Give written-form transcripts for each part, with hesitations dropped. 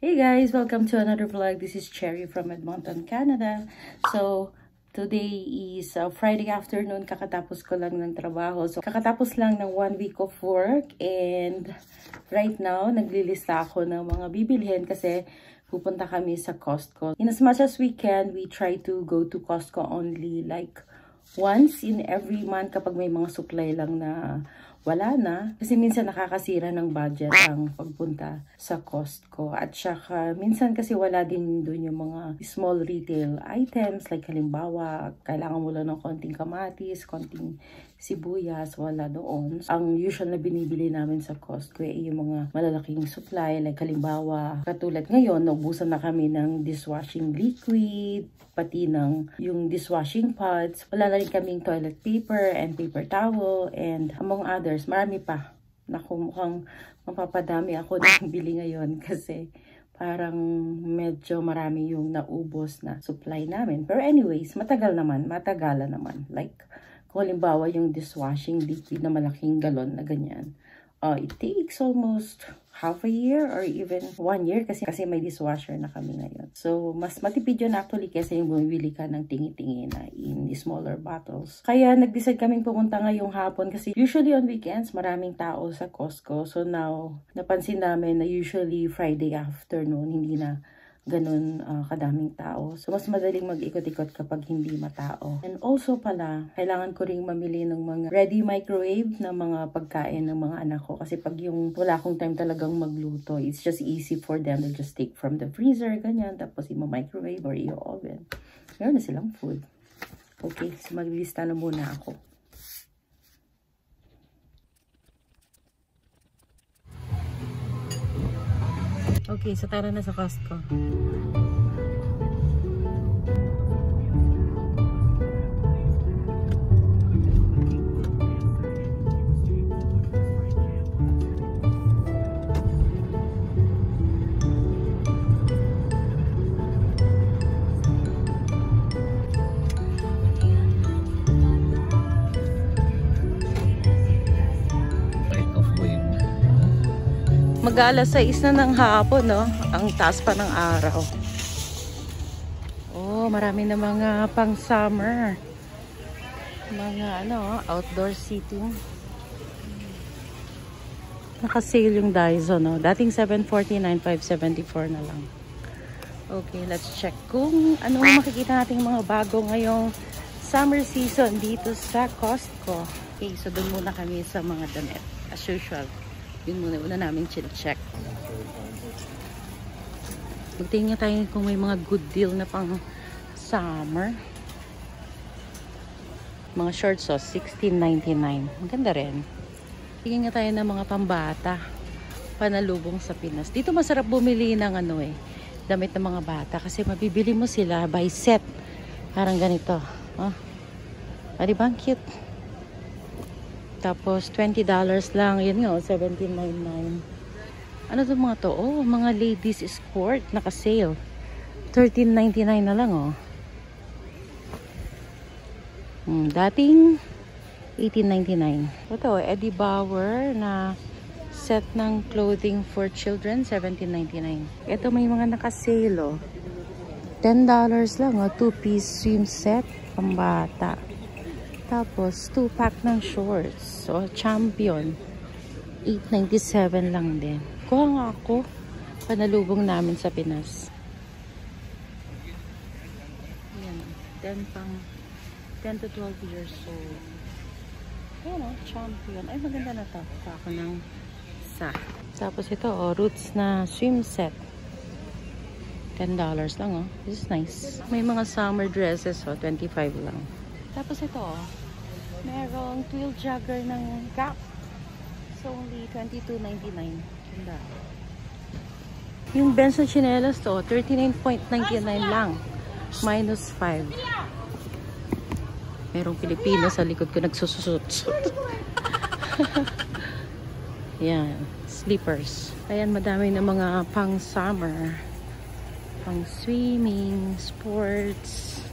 Hey guys, welcome to another vlog. This is Cherry from Edmonton, Canada. So, today is Friday afternoon. Kakatapos ko lang ng trabaho. So, kakatapos lang ng 1 week of work. And right now, naglilista ako ng mga bibilhin kasi pupunta kami sa Costco. In as much as we can, we try to go to Costco only like once in every month kapag may mga supply lang na wala na. Kasi minsan nakakasira ng budget ang pagpunta sa Costco. At saka minsan kasi wala din doon yung mga small retail items. Like halimbawa, kailangan mo lang ng konting kamatis, konting sibuyas, wala doon. Ang usual na binibili namin sa Costco ay yung mga malalaking supply. Like halimbawa, katulad ngayon, naubusan na kami ng dishwashing liquid, pati ng yung dishwashing pods. Wala na rin kaming toilet paper and paper towel and among others, marami pa. Naku, mukhang mapapadami ako ng bili ngayon kasi parang medyo marami yung naubos na supply namin. Pero anyways, matagalan naman. Like, kung halimbawa yung dishwashing liquid na malaking galon na ganyan, it takes almost half a year or even 1 year kasi may dishwasher na kami ngayon. So, mas matipid yun actually kasi yung bumibili ka ng tingi-tingi na in smaller bottles. Kaya nag-decide kaming pumunta ngayong hapon kasi usually on weekends maraming tao sa Costco. So now, napansin namin na usually Friday afternoon hindi na ganun kadaming tao. So, mas madaling mag-ikot-ikot kapag hindi matao. And also pala, kailangan ko ring mamili ng mga ready microwave na mga pagkain ng mga anak ko. Kasi pag yung wala akong time talagang magluto, it's just easy for them to just take from the freezer, ganyan. Tapos i-microwave or i-oven. Meron na silang food. Okay, so maglista na muna ako. Okay, so tara na sa Costco. Mag-alas 6 na ng hapon, no? Ang taas pa ng araw. Oh, marami na mga pang summer. Mga outdoor seating. Naka-sale yung Daiso, no? Dating $749, $574 na lang. Okay, let's check kung ano makikita nating mga bago ngayong summer season dito sa Costco. Okay, so doon muna kami sa mga damit. As usual. Yun muna, una namin check. Magtingin nga tayo kung may mga good deal na pang summer. Mga shorts, $16.99. Maganda rin. Tingin nga tayo ng mga pambata. Panalubong sa Pinas. Dito masarap bumili ng damit ng mga bata. Kasi mabibili mo sila by set. Parang ganito. Diba? Ang cute. Tapos, $20 lang. Yan nga, $17.99. Ano itong mga to? Oh, mga ladies sport. Naka-sale. $13.99 na lang, dating $18.99. Ito, Eddie Bauer na set ng clothing for children. $17.99. Ito, may mga naka-sale, $10 lang, 2-piece swim set. Pambata. Tapos, 2-pack ng shorts. So, Champion. $8.97 lang din. Kuha nga ako. Panalubong namin sa Pinas. Ayan. 10 to 12 years old. Ayan Champion. Ay, maganda na to. Kuha ako ng isa. Tapos ito, Roots na swim set. $10 lang, This is nice. May mga summer dresses, $25 lang. Tapos ito, merong twill jogger ng Gap. So, only $22.99. Ganda. Yung Benz na chinelas to, $39.99 lang. Minus 5. Merong Pilipino sa likod ko nagsususut. Yan. Slippers. Ayan, madami na mga pang summer. Pang swimming, sports.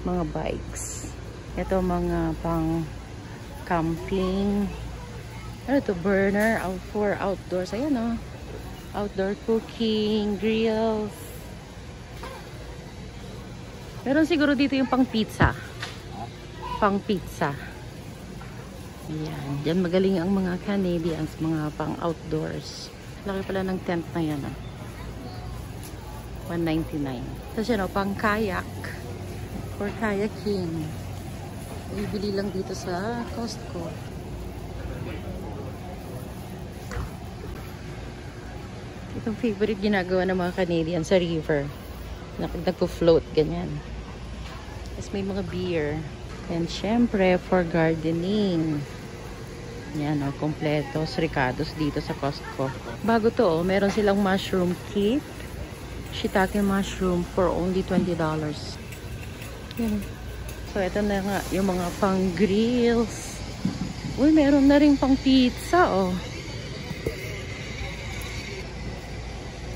Mga bikes. Ito mga pang camping. Ano ito? Burner for outdoors. Ayan o. Outdoor cooking, grills. Meron siguro dito yung pang pizza. Pang pizza. Ayan. Diyan magaling ang mga Canadians, mga pang outdoors. Laki pala ng tent na yan. $199. Tapos yan o, pang kayak. For kayaking. Bibili lang dito sa Costco. Itong favorite ginagawa ng mga Canadian sa river. Nagpo-float, ganyan. Tapos may mga beer. And syempre, for gardening. Yan o, kompleto. Ricados dito sa Costco. Bago to, meron silang mushroom kit. Shiitake mushroom for only $20. Yan. So, ito na nga, yung mga pang grills. Uy, meron na rin pang pizza, oh.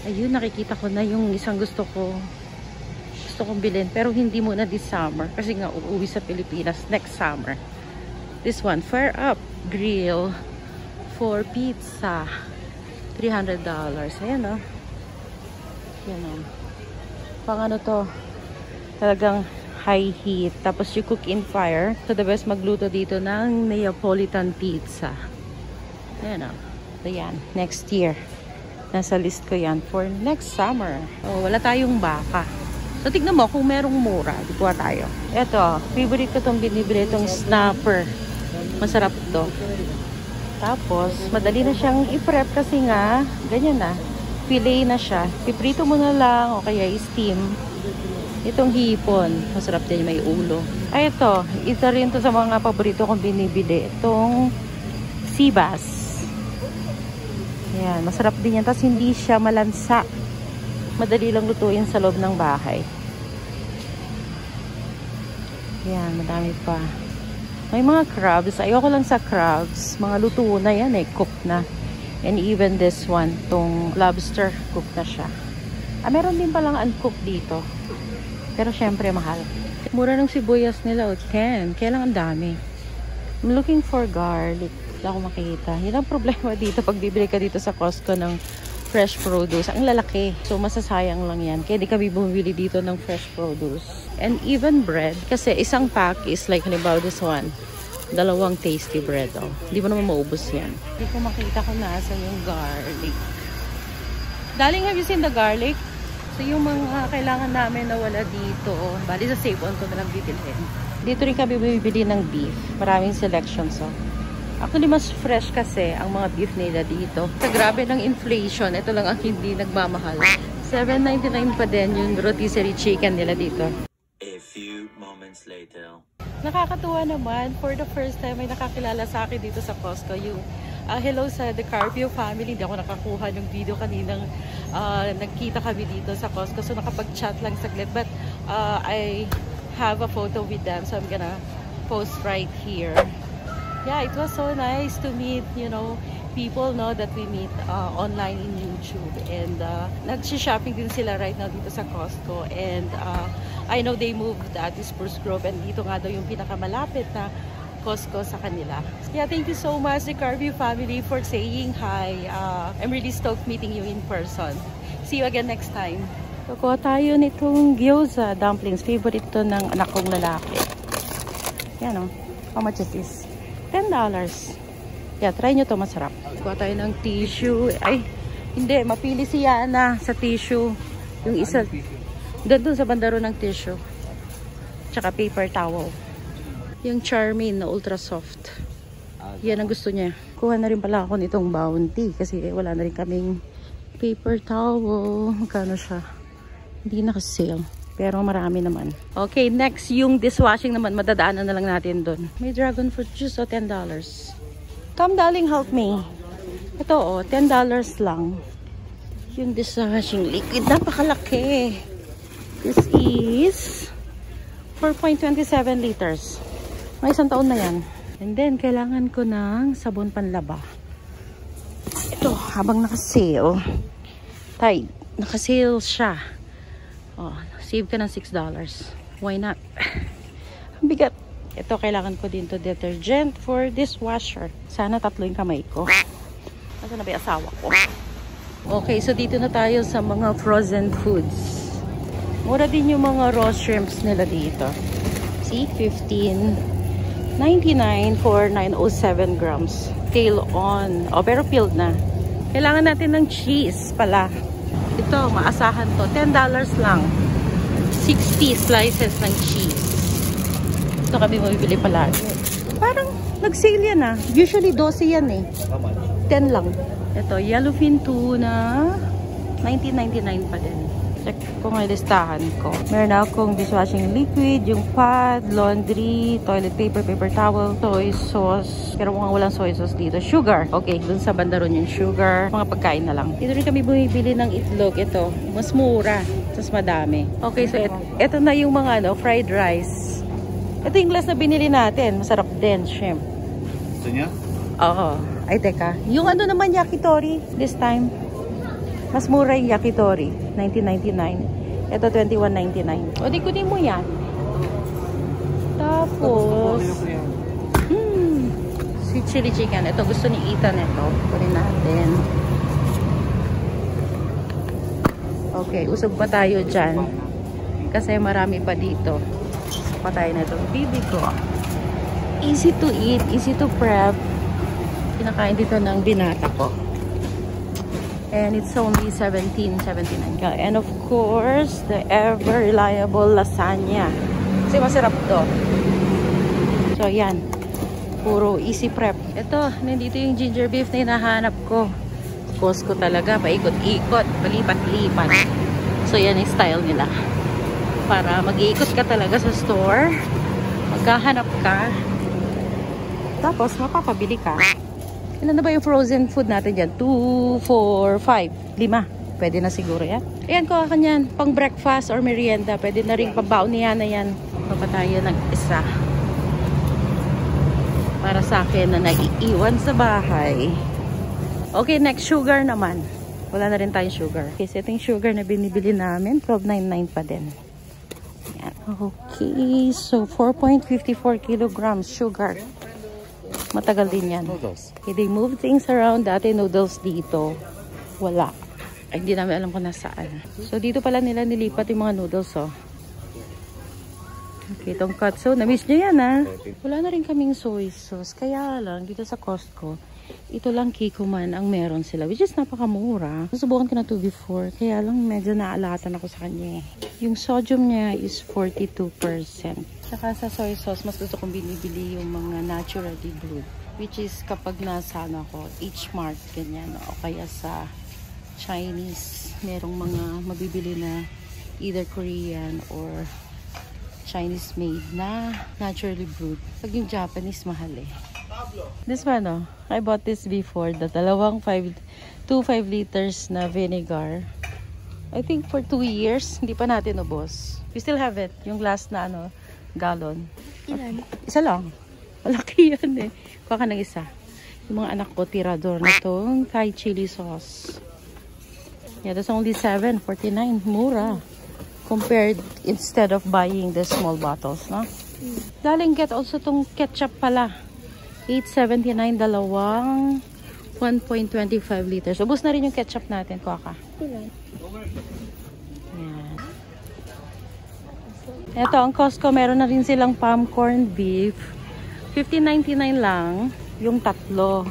Ayun, nakikita ko na yung isang gusto kong bilhin. Pero hindi muna this summer. Kasi nga, uuwi sa Pilipinas next summer. This one, Fire Up Grill for pizza. $300. Ayan, oh. Yan, oh. Pang ano to, talagang high heat. Tapos you cook in fire. So, the best magluto dito ng Neapolitan pizza. Ayan, oh. So, yan. Next year. Nasa list ko yan for next summer. Oh, wala tayong baka. So, tignan mo kung merong mura. Dito tayo. Ito, favorite ko itong binibili, itong snapper. Masarap to. Tapos, madali na siyang i-prep kasi nga, ganyan na. Fillet na siya. Piprito mo na lang o kaya i-steam. Itong hipon. Masarap din, may ulo. Ay, ito. Isa rin to sa mga paborito kong binibili. Itong sea bass. Ayan, masarap din yan. Tapos hindi siya malansa. Madali lang lutuin sa loob ng bahay. Ayan, madami pa. May mga crabs. Ayoko lang sa crabs. Mga luto na yan eh. Cook na. And even this one, tong lobster, cook na siya. Ah, meron din palang uncooked dito. Pero syempre mahal. Mura ng sibuyas nila, 10. Kaya lang ang dami. I'm looking for garlic. Wala akong makikita. Yan ang problema dito pag bibili ka dito sa Costco ng fresh produce. Ang lalaki. So, masasayang lang yan. Kaya di kami bumili dito ng fresh produce. And even bread. Kasi isang pack is like, halimbawa this one. 2 tasty bread. Oh. Hindi mo naman maubos yan. Hindi ko makita kung nasa yung garlic. Darling, have you seen the garlic? So, yung mga kailangan namin na wala dito. Oh. Bali sa save on ko na lang bibilhin. Dito rin kami bibili ng beef. Maraming selections. Oh. Actually, mas fresh kasi ang mga beef nila dito. Sa grabe ng inflation, ito lang ang hindi nagmamahal. $7.99 pa din yung rotisserie chicken nila dito. A few moments later. Nakakatuwa naman. For the first time, may nakakilala sa akin dito sa Costco. Yung hello sa The Carpio family. Hindi ako nakakuha ng video kaninang nagkita kami dito sa Costco. So, nakapag-chat lang saglit. But I have a photo with them. So, I'm gonna post right here. Yeah, it was so nice to meet, you know, people that we meet online in YouTube. And nag-shopping din sila right now dito sa Costco. And I know they moved at Spruce Grove. And dito nga daw yung pinakamalapit na Costco sa kanila. Yeah, thank you so much, the Carview family, for saying hi. I'm really stoked meeting you in person. See you again next time. Kukuha tayo nitong gyoza dumplings. Favorite to ng anak kong lalaki. Yan o. How much is this? $10. Yeah, try nyo to, masarap. Kuha tayo ng tissue. Ay, hindi. Mapili si Yana sa tissue. Yung isa. Doon sa bandaro ng tissue. Tsaka paper towel. Yung Charmin na ultra soft. Yan ang gusto niya. Kuha na rin pala ako nitong Bounty. Kasi wala na rin kaming paper towel. Magkano siya? Hindi naka-sale. Pero marami naman. Okay, next yung dishwashing naman. Madadaanan na lang natin doon. May dragon fruit juice o $10. Come darling, help me. Ito o, $10 lang. Yung dishwashing liquid. Napakalaki. This is 4.27 liters. May 1 taon na yan. And then, kailangan ko ng sabon panlaba. Ito, habang naka-sale. Tide, naka-sale siya. Oh, save ka ng $6. Why not? Ang bigat. Ito, kailangan ko din to detergent for dishwasher. Sana 3 yung kamay ko. Asa na ba yung asawa ko? Okay, so dito na tayo sa mga frozen foods. Mura din yung mga raw shrimps nila dito. See, $15.99 for 907 grams. Tail on. Oh, pero peeled na. Kailangan natin ng cheese pala. Ito, maasahan to. $10 lang. 60 slices ng cheese. Ito kami mabibili palagi. Parang nag-sale yan ah. Usually 12 yan eh. 10 lang. Ito, yellowfin tuna. $19.99 pa din. Check ko nga listahan ko. Meron akong dishwashing liquid, yung pad, laundry, toilet paper, paper towel, soy sauce. Pero mukhang walang soy sauce dito. Sugar. Okay, dun sa banda ron yung sugar. Mga pagkain na lang. Dito rin kami bumibili ng itlog. Ito, mas mura. Tapos madami. Okay, so ito na yung mga fried rice. Ito yung glass na binili natin. Masarap din, shrimp. Gusto niya? Oo. Ay, teka. Yung naman yakitori this time. Mas mura yung yakitori. $19.99. Ito, $21.99. O, di kunin mo yan. Tapos, sweet chili chicken. Ito, gusto ni Ethan ito. Kunin natin. Okay, usog pa tayo dyan. Kasi marami pa dito. Usog pa tayo na itong bibi ko. Easy to eat, easy to prep. Kinakain dito ng binata ko. And it's only $17.79. And of course, the ever reliable lasagna. Kasi masarap to. So, yan. Puro easy prep. Ito, nandito yung ginger beef na hinahanap ko. Costco talaga. Paikot-ikot. Palipat-lipat. So, yan yung style nila. Para mag-iikot ka talaga sa store. Magkahanap ka. Tapos, mapapabili ka. Ilan na ba yung frozen food natin dyan? 2, 4, 5, 5. Pwede na siguro yan. Ayan ko kanyan. Pang breakfast or merienda. Pwede na rin pabaon niya na yan. Papatayo ng isa. Para sa akin na naiiwan sa bahay. Okay, next sugar naman. Wala na rin tayong sugar. Okay, so ito yung sugar na binibili namin. $12.99 pa din. Ayan. Okay, so 4.54 kilograms sugar. Matagal din yan. Okay, they move things around. Dati noodles dito. Wala. Ay, hindi namin alam kung nasaan. So, dito pala nila nilipat yung mga noodles, oh. Okay, itong katsu. Na-miss nyo yan, ah. Wala na rin kaming soy sauce. Kaya lang, dito sa Costco, ito lang Kikkoman ang meron sila. Which is napakamura. Nasubukan ko na to before. Kaya lang, medyo naalatan ako sa kanya. Yung sodium niya is 42%. Saka sa soy sauce, mas gusto kong binibili yung mga naturally brewed. Which is kapag nasa ako, H-Mart, ganyan. O kaya sa Chinese, merong mga mabibili na either Korean or Chinese made na naturally brewed. Pag yung Japanese, mahal eh. This one, oh. I bought this before. The dalawang 2 5 liters na vinegar. I think for 2 years, hindi pa natin ubos. We still have it. Yung glass na gallon. Ilan? Isa lang. Malaki yan eh. Kuha ka ng isa. Yung mga anak ko, tirador na itong Thai chili sauce. Yeah, that's only $7.49. Mura. Compared instead of buying the small bottles, no? Darling, get also itong ketchup pala. $8.79, dalawang 1.25 liters. Ubus na rin yung ketchup natin. Kuha ka. Ilan? Yan. Ito, ang Costco, meron na rin silang popcorn beef. $15.99 lang yung tatlo.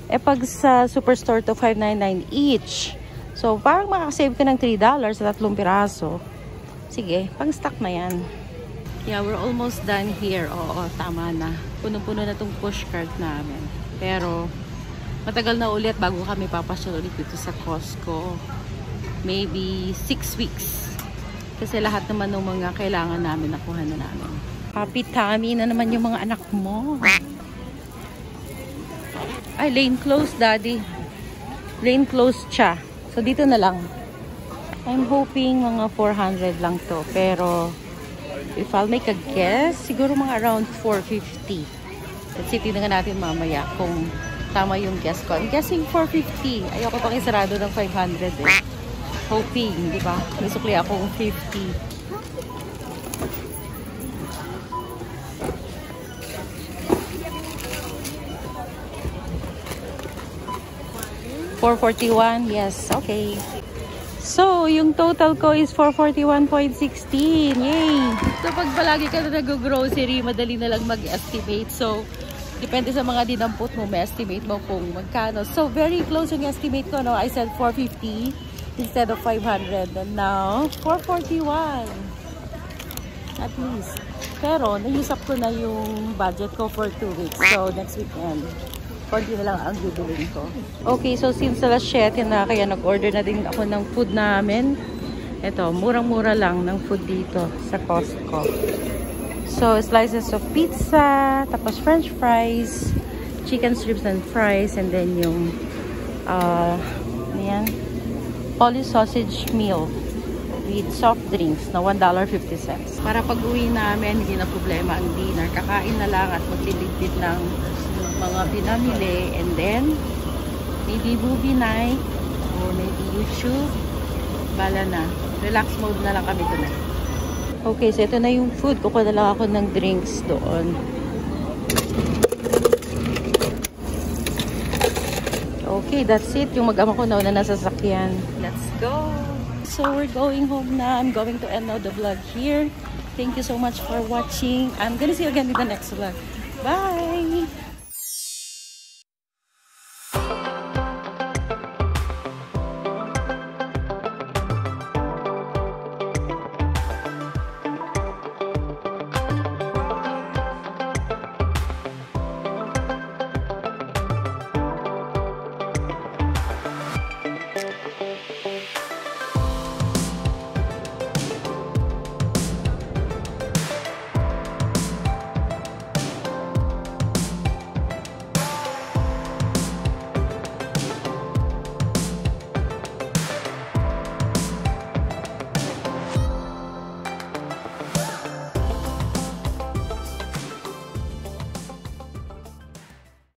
Eh, pag sa Superstore to $5.99 each. So, parang makakasave ka ng $3 sa 3 piraso. Sige, pang-stock na yan. Yeah, we're almost done here. Oo, tama na. Puno-puno na itong pushcart namin. Pero, matagal na ulit bago kami papasyal ulit dito sa Costco. Maybe 6 weeks. Kasi lahat naman ng mga kailangan namin, nakuha na namin. Happy tummy na naman yung mga anak mo. Ay, lane closed, daddy. Lane closed siya. So, dito na lang. I'm hoping mga 400 lang to. Pero, if I'll make a guess, siguro mga around 450. Let's see, tingnan natin mamaya kung tama yung guess ko. I'm guessing 450. Ayoko pang isarado ng 500 eh. Hoping, di ba? May sukli akong 50. 441? Yes, okay. So, yung total ko is 441.16. Yay! So, pag palagi ka na nag-grocery, madali na lang mag-estimate. So, depende sa mga dinampot mo, may estimate mo kung magkano. So, very close yung estimate ko, no? I said 450 instead of 500. And now, 441. At least. Pero, nag-usap ko na yung budget ko for 2 weeks. So, next weekend, konti na lang ang bibilin ko. Okay, so since alas 7 na, kaya nag-order na din ako ng food namin. Ito, murang-mura lang ng food dito sa Costco. So, slices of pizza, tapos french fries, chicken strips and fries, and then yung, ayan, Polish sausage meal with soft drinks na $1.50. Para pag uwi namin, hindi na problema ang dinner. Kakain na lang at magliligpit ng mga pinamili. And then, maybe movie night or maybe YouTube. Bala na. Relax mode na lang kami tonight. Okay, so ito na yung food. Kukuha na lang ako ng drinks doon. Okay, that's it. Yung mag-ama ko na nasa sasakyan. Let's go! So, we're going home na. I'm going to end now the vlog here. Thank you so much for watching. I'm gonna see you again in the next vlog. Bye!